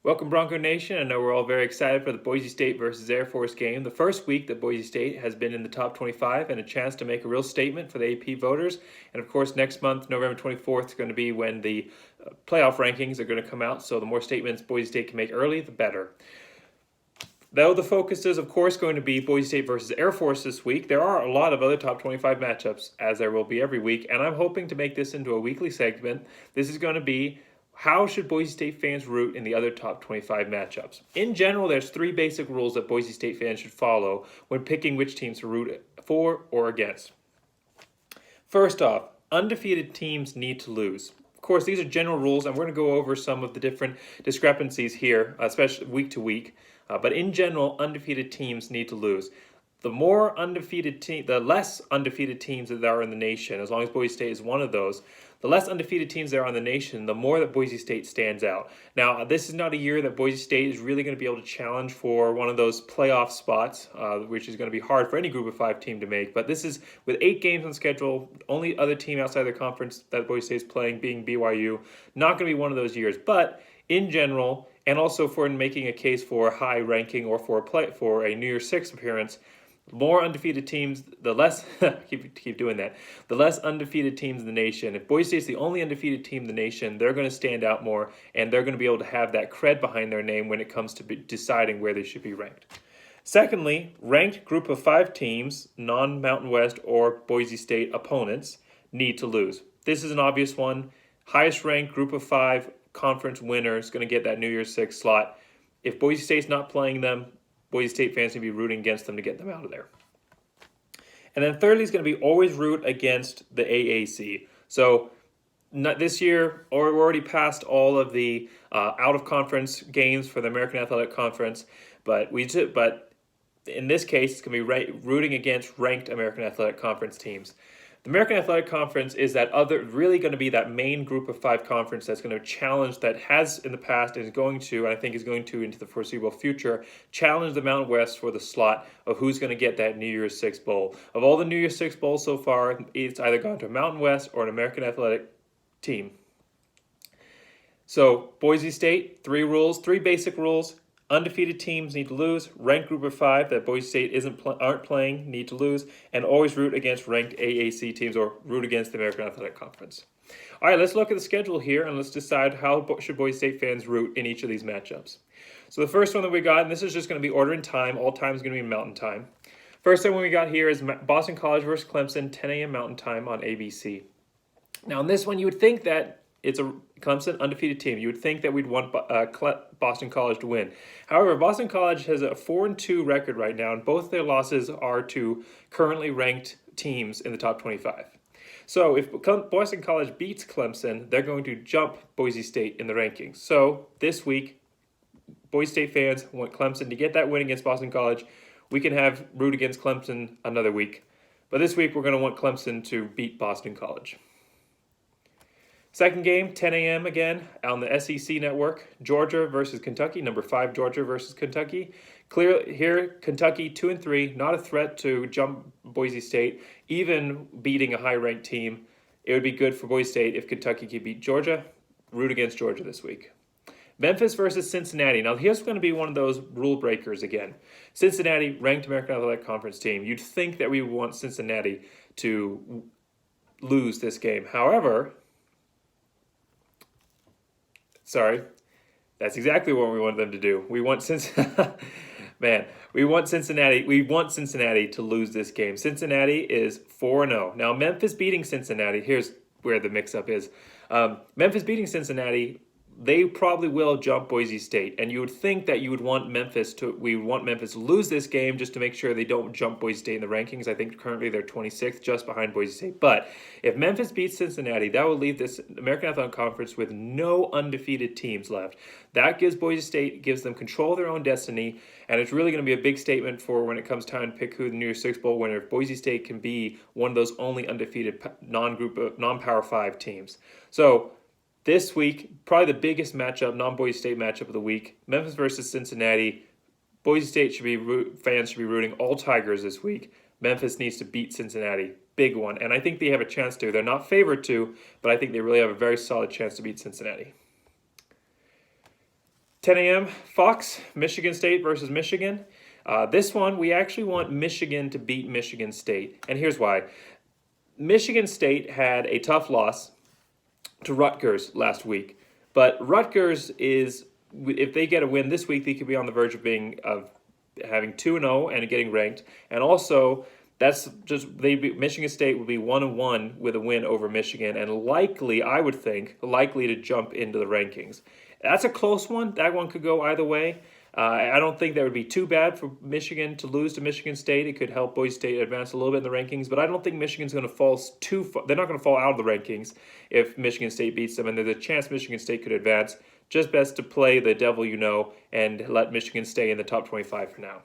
Welcome, Bronco Nation. I know we're all very excited for the Boise State versus Air Force game. The first week that Boise State has been in the top 25 and a chance to make a real statement for the AP voters. And of course, next month, November 24th, is going to be when the playoff rankings are going to come out. So the more statements Boise State can make early, the better. Though the focus is, of course, going to be Boise State versus Air Force this week, there are a lot of other top 25 matchups, as there will be every week. And I'm hoping to make this into a weekly segment. This is going to be how should Boise State fans root in the other top 25 matchups? In general, there's three basic rules that Boise State fans should follow when picking which teams to root for or against. First off, undefeated teams need to lose. Of course, these are general rules, and we're going to go over some of the different discrepancies here, especially week to week. But in general, undefeated teams need to lose. The less undefeated teams that there are in the nation, as long as Boise State is one of those, the less undefeated teams there are in the nation, the more that Boise State stands out. Now, this is not a year that Boise State is really going to be able to challenge for one of those playoff spots, which is going to be hard for any Group of 5 team to make. But this is with 8 games on schedule, only other team outside the conference that Boise State is playing being BYU. Not going to be one of those years. But in general, and also for making a case for a high ranking or for a New Year's Six appearance, more undefeated teams, the less keep doing that. The less undefeated teams in the nation. If Boise State's the only undefeated team in the nation, they're going to stand out more, and they're going to be able to have that cred behind their name when it comes to deciding where they should be ranked. Secondly, ranked Group of 5 teams, non-Mountain West or Boise State opponents, need to lose. This is an obvious one. Highest ranked Group of 5 conference winner is going to get that New Year's Six slot. If Boise State's not playing them, Boise State fans can be rooting against them to get them out of there. And then thirdly is going to be always root against the AAC. So not this year, or we're already past all of the out-of-conference games for the American Athletic Conference, but in this case, it's going to be rooting against ranked American Athletic Conference teams. The American Athletic Conference is really going to be that main Group of 5 conference that's going to challenge, that has in the past and is going to, and I think is going to into the foreseeable future, challenge the Mountain West for the slot of who's going to get that New Year's Six Bowl. Of all the New Year's Six Bowls so far, it's either gone to a Mountain West or an American Athletic team. So Boise State, three basic rules. Undefeated teams need to lose. Ranked Group of 5 that Boise State aren't playing need to lose. And always root against ranked AAC teams or root against the American Athletic Conference. All right, let's look at the schedule here and let's decide how should Boise State fans root in each of these matchups. So the first one that we got, and this is just going to be order in time. All time is going to be Mountain Time. First thing we got here is Boston College versus Clemson, 10 a.m. Mountain Time on ABC. Now in this one, you would think that it's a Clemson undefeated team. You would think that we'd want Boston College to win. However, Boston College has a 4-2 record right now, and both their losses are to currently ranked teams in the top 25. So if Boston College beats Clemson, they're going to jump Boise State in the rankings. So this week, Boise State fans want Clemson to get that win against Boston College. We can have root against Clemson another week. But this week, we're going to want Clemson to beat Boston College. Second game, 10 a.m. again on the SEC network. Georgia versus Kentucky, number 5 Georgia versus Kentucky. Clear here, Kentucky 2-3, not a threat to jump Boise State, even beating a high-ranked team. It would be good for Boise State if Kentucky could beat Georgia. Root against Georgia this week. Memphis versus Cincinnati. Now here's going to be one of those rule breakers again. Cincinnati, ranked American Athletic Conference team. You'd think that we would want Cincinnati to lose this game. However, that's exactly what we want them to do. We want Cincinnati. We want Cincinnati to lose this game. Cincinnati is 4-0. Now Memphis beating Cincinnati. Here's where the mix-up is. Memphis beating Cincinnati, they probably will jump Boise State, and you would think that we would want Memphis to lose this game just to make sure they don't jump Boise State in the rankings. I think currently they're 26th, just behind Boise State. But if Memphis beats Cincinnati, that will leave this American Athletic Conference with no undefeated teams left. That gives them control of their own destiny, and it's really going to be a big statement for when it comes time to pick who the New Year's Six Bowl winner. If Boise State can be one of those only undefeated non-Power 5 teams. So this week, probably the biggest non-Boise State matchup of the week, Memphis versus Cincinnati. Boise State fans should be rooting all Tigers this week. Memphis needs to beat Cincinnati. Big one. And I think they have a chance to. They're not favored to, but I think they really have a very solid chance to beat Cincinnati. 10 a.m. Fox, Michigan State versus Michigan. This one, we actually want Michigan to beat Michigan State. And here's why. Michigan State had a tough loss to Rutgers last week. But Rutgers is, if they get a win this week, they could be on the verge of having 2-0 and getting ranked. And also, that's just Michigan State would be 1-1 with a win over Michigan, and likely, I would think, likely to jump into the rankings. That's a close one. That one could go either way. I don't think that would be too bad for Michigan to lose to Michigan State. It could help Boise State advance a little bit in the rankings, but I don't think Michigan's going to fall too far. They're not going to fall out of the rankings if Michigan State beats them, and there's a chance Michigan State could advance. Just best to play the devil you know and let Michigan stay in the top 25 for now.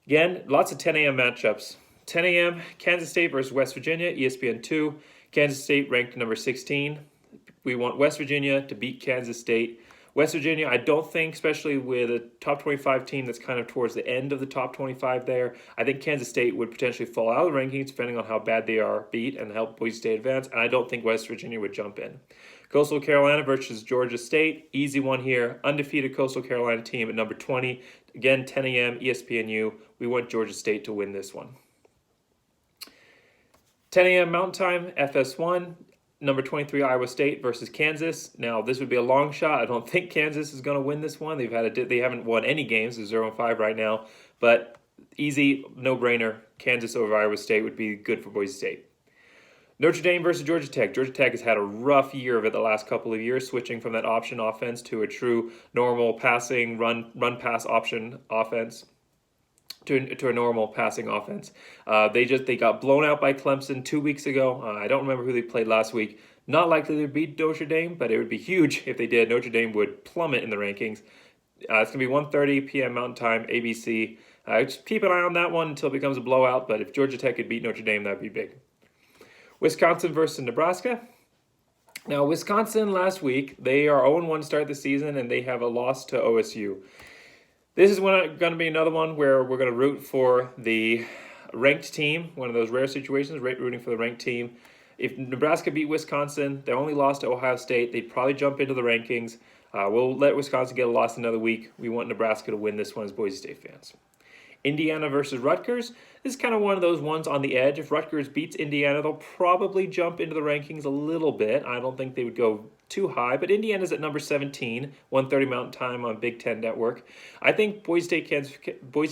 Again, lots of 10 a.m. matchups. 10 a.m. Kansas State versus West Virginia, ESPN 2. Kansas State ranked number 16. We want West Virginia to beat Kansas State. West Virginia, I don't think, especially with a top 25 team that's kind of towards the end of the top 25 there, I think Kansas State would potentially fall out of the rankings depending on how bad they are beat and help Boise State advance, and I don't think West Virginia would jump in. Coastal Carolina versus Georgia State, easy one here. Undefeated Coastal Carolina team at number 20. Again, 10 a.m. ESPNU. We want Georgia State to win this one. 10 a.m. Mountain Time, FS1. Number 23, Iowa State versus Kansas. Now, this would be a long shot. I don't think Kansas is going to win this one. They haven't won any games. They're 0-5 right now. But easy, no-brainer. Kansas over Iowa State would be good for Boise State. Notre Dame versus Georgia Tech. Georgia Tech has had a rough year of it the last couple of years, switching from that option offense to a true normal passing, run-pass option offense. To a normal passing offense. They got blown out by Clemson 2 weeks ago. I don't remember who they played last week. Not likely to beat Notre Dame, but it would be huge if they did. Notre Dame would plummet in the rankings. It's going to be 1:30 p.m. Mountain Time, ABC. Just keep an eye on that one until it becomes a blowout, but if Georgia Tech could beat Notre Dame, that would be big. Wisconsin versus Nebraska. Now, Wisconsin last week, they are 0-1 to start the season, and they have a loss to OSU. This is going to be another one where we're going to root for the ranked team, one of those rare situations, rooting for the ranked team. If Nebraska beat Wisconsin, they only lost to Ohio State, they'd probably jump into the rankings. We'll let Wisconsin get a loss another week. We want Nebraska to win this one as Boise State fans. Indiana versus Rutgers. This is kind of one of those ones on the edge. If Rutgers beats Indiana, they'll probably jump into the rankings a little bit. I don't think they would go too high, but Indiana's at number 17, 1:30 Mountain Time on Big Ten Network. I think Boise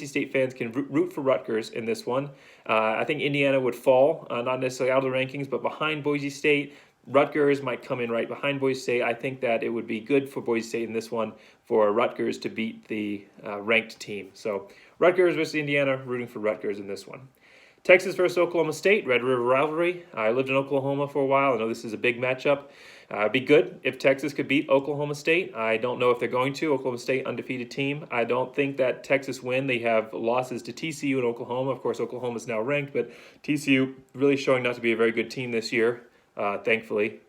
State fans can root for Rutgers in this one. I think Indiana would fall, not necessarily out of the rankings, but behind Boise State. Rutgers might come in right behind Boise State. I think that it would be good for Boise State in this one for Rutgers to beat the ranked team. So Rutgers versus Indiana, rooting for Rutgers in this one. Texas versus Oklahoma State, Red River rivalry. I lived in Oklahoma for a while. I know this is a big matchup. It'd be good if Texas could beat Oklahoma State. I don't know if they're going to. Oklahoma State, undefeated team. I don't think that Texas win. They have losses to TCU and Oklahoma. Of course, Oklahoma is now ranked, but TCU really showing not to be a very good team this year, thankfully.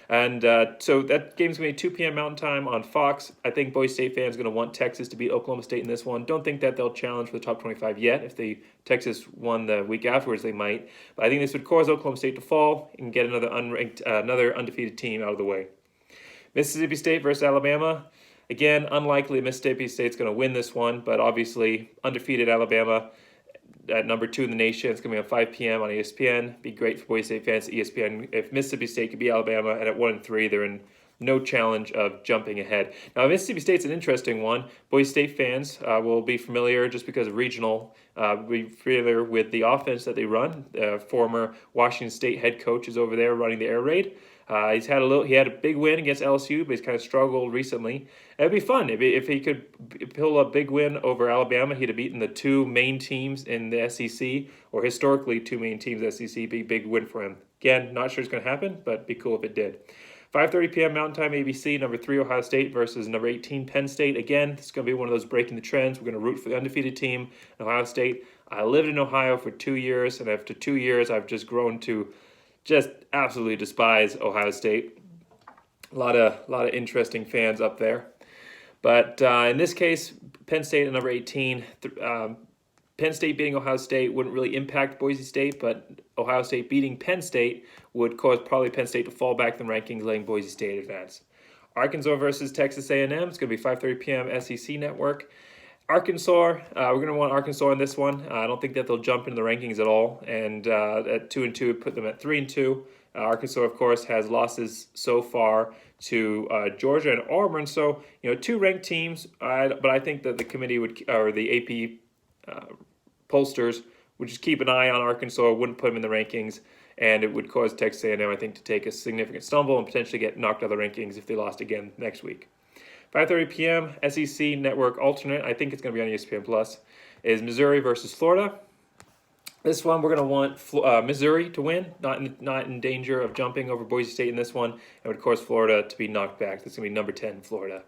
And so that game's going to be 2 p.m. Mountain Time on Fox. I think Boise State fans are going to want Texas to beat Oklahoma State in this one. Don't think that they'll challenge for the top 25 yet. If Texas won the week afterwards, they might. But I think this would cause Oklahoma State to fall and get another undefeated team out of the way. Mississippi State versus Alabama. Again, unlikely Mississippi State's going to win this one, but obviously undefeated Alabama at number 2 in the nation. It's going to be on 5 p.m. on ESPN. Be great for Boise State fans at ESPN. If Mississippi State could beat Alabama, and at 1-3, they're in no challenge of jumping ahead. Now, Mississippi State's an interesting one. Boise State fans will be familiar just because of regional. Be familiar with the offense that they run. Former Washington State head coach is over there running the air raid. He had a big win against LSU, but he's kind of struggled recently. It'd be fun if he could pull a big win over Alabama. He'd have beaten the 2 main teams in the SEC, or historically 2 main teams in the SEC. Big win for him. Again, not sure it's going to happen, but it'd be cool if it did. 5:30 p.m. Mountain Time, ABC, number 3 Ohio State versus number 18 Penn State. Again, this is going to be one of those breaking the trends. We're going to root for the undefeated team, Ohio State. I lived in Ohio for 2 years, and after 2 years, I've just grown to just absolutely despise Ohio State. A lot of interesting fans up there. But in this case, Penn State at number 18. Penn State beating Ohio State wouldn't really impact Boise State, but Ohio State beating Penn State would cause probably Penn State to fall back in the rankings, letting Boise State advance. Arkansas versus Texas A&M. It's going to be 5:30 p.m. SEC Network. Arkansas, we're going to want Arkansas in this one. I don't think that they'll jump into the rankings at all. And at 2-2, put them at 3-2. Arkansas, of course, has losses so far to Georgia and Auburn. So, two ranked teams. But I think that the committee or the AP pollsters would just keep an eye on Arkansas, wouldn't put them in the rankings. And it would cause Texas A&M, I think, to take a significant stumble and potentially get knocked out of the rankings if they lost again next week. 5:30 p.m. SEC Network alternate, I think it's going to be on ESPN Plus, is Missouri versus Florida. This one, we're going to want Missouri to win, not in danger of jumping over Boise State in this one, and of course Florida to be knocked back. That's going to be number 10, Florida.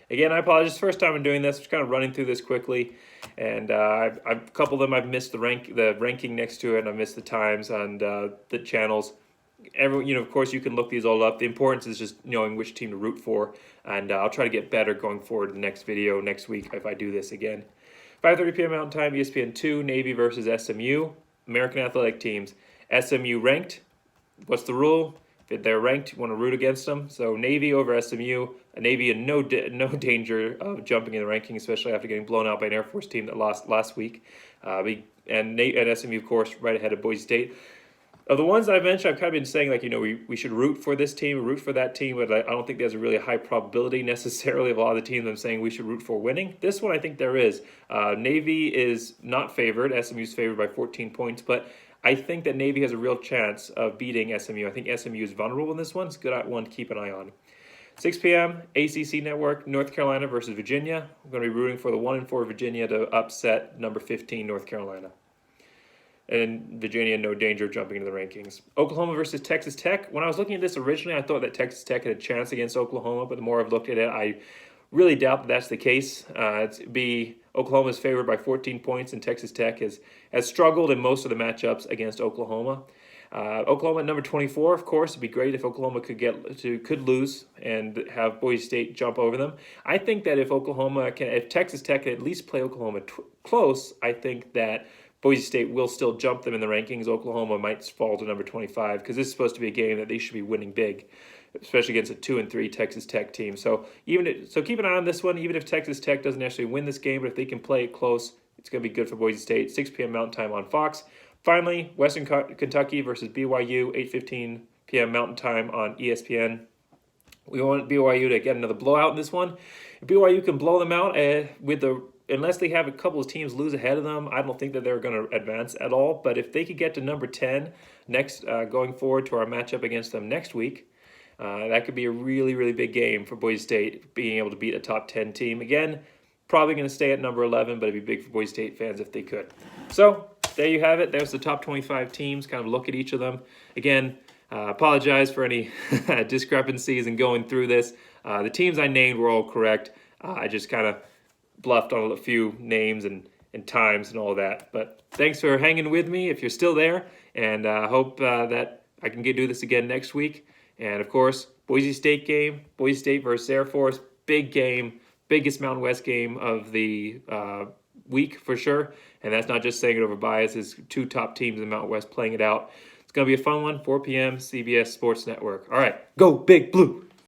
Again, I apologize. First time I'm doing this. Just kind of running through this quickly, and I've a couple of them I've missed the ranking next to it, and I've missed the times on the channels. Of course, you can look these all up. The importance is just knowing which team to root for, and I'll try to get better going forward in the next video next week if I do this again. 5:30 p.m. Mountain Time, ESPN 2, Navy versus SMU. American Athletic Teams. SMU ranked. What's the rule? If they're ranked, you want to root against them. So Navy over SMU. Navy in no danger of jumping in the ranking, especially after getting blown out by an Air Force team that lost last week. And SMU, of course, right ahead of Boise State. Of the ones that I've mentioned, I've kind of been saying, we should root for this team, root for that team, but I don't think there's a really high probability necessarily of a lot of the teams I'm saying we should root for winning. This one, I think there is. Navy is not favored. SMU's favored by 14 points, but I think that Navy has a real chance of beating SMU. I think SMU is vulnerable in this one. It's a good one to keep an eye on. 6 p.m., ACC Network, North Carolina versus Virginia. I'm going to be rooting for the 1-4 Virginia to upset number 15 North Carolina. And Virginia, no danger of jumping into the rankings. Oklahoma versus Texas Tech. When I was looking at this originally, I thought that Texas Tech had a chance against Oklahoma, but the more I've looked at it, I really doubt that that's the case. Oklahoma's favored by 14 points, and Texas Tech has struggled in most of the matchups against Oklahoma. Oklahoma at number 24, of course. It'd be great if Oklahoma could lose and have Boise State jump over them. I think that if Texas Tech can at least play Oklahoma close, I think that Boise State will still jump them in the rankings. Oklahoma might fall to number 25 because this is supposed to be a game that they should be winning big, especially against a 2-3 Texas Tech team. So keep an eye on this one. Even if Texas Tech doesn't actually win this game, but if they can play it close, it's going to be good for Boise State. 6 p.m. Mountain Time on Fox. Finally, Western Kentucky versus BYU, 8:15 p.m. Mountain Time on ESPN. We want BYU to get another blowout in this one. If BYU can blow them out unless they have a couple of teams lose ahead of them, I don't think that they're going to advance at all. But if they could get to number 10 next, going forward to our matchup against them next week, that could be a really, really big game for Boise State, being able to beat a top 10 team. Again, probably going to stay at number 11, but it'd be big for Boise State fans if they could. So there you have it. There's the top 25 teams. Kind of look at each of them. Again, apologize for any discrepancies in going through this. The teams I named were all correct. I just kind of bluffed on a few names and times and all that. But thanks for hanging with me if you're still there. And I hope that I can do this again next week. And, of course, Boise State game, Boise State versus Air Force, big game, biggest Mountain West game of the week for sure. And that's not just saying it over bias. It's two top teams in the Mountain West playing it out. It's going to be a fun one, 4 p.m. CBS Sports Network. All right, go Big Blue.